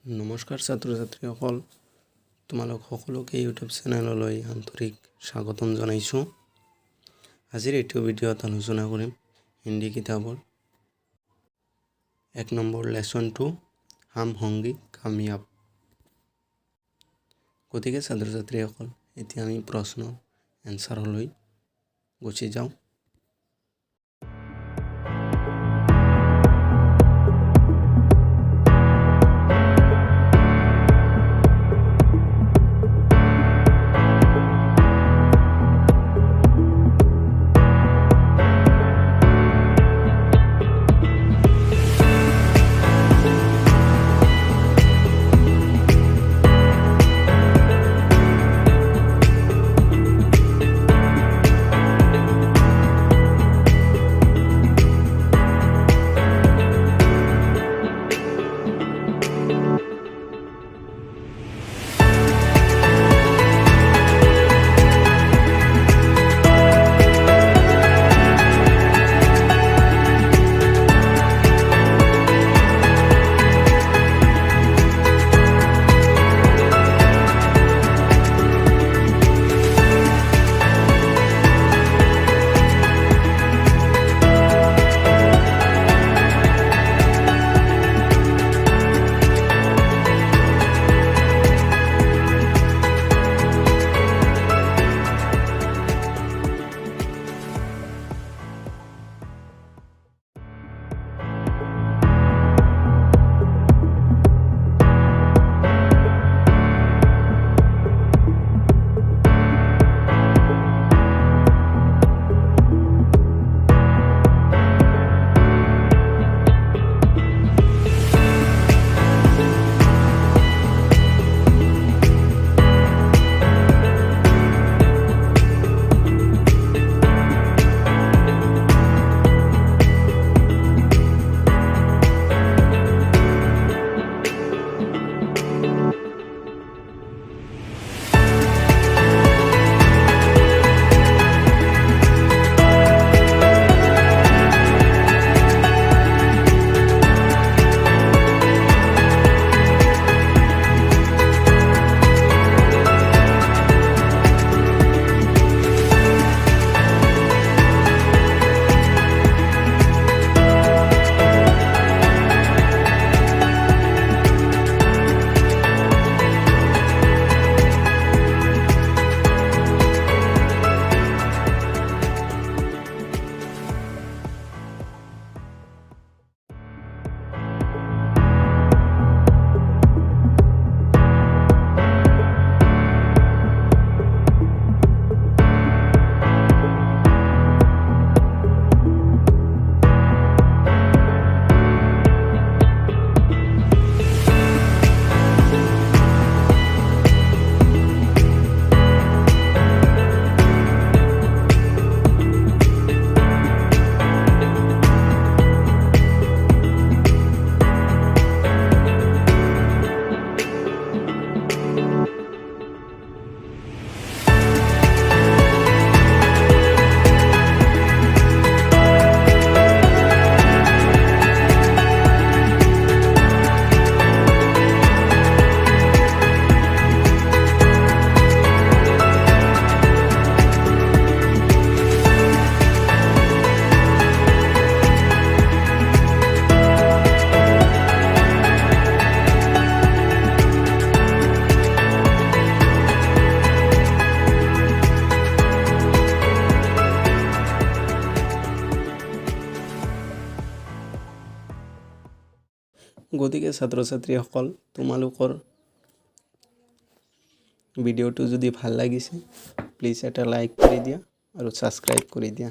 নমস্কাৰ ছাত্ৰ-ছাত্ৰীসকল তোমালোক সকলোকে ইউটিউব চেনেললৈ আন্তৰিক স্বাগতম জনাইছো। আজিৰ এই ভিডিঅ'ত আলোচনা কৰিম হিন্দী কিতাপৰ 1 নম্বৰ লেসন 2 হাম হোংগে কামিয়াব। গতিকে ছাত্ৰ-ছাত্ৰীসকল এতিয়া আমি প্ৰশ্নৰ এনসাৰলৈ গুচি যাওঁ। গতিকে ছাত্ৰ-ছাত্ৰীসকল তোমালোকৰ ভিডিঅ'টো যদি ভাল লাগিছে প্লিজ এটা লাইক কৰি দিয়া আৰু সাবস্ক্ৰাইব কৰি দিয়া।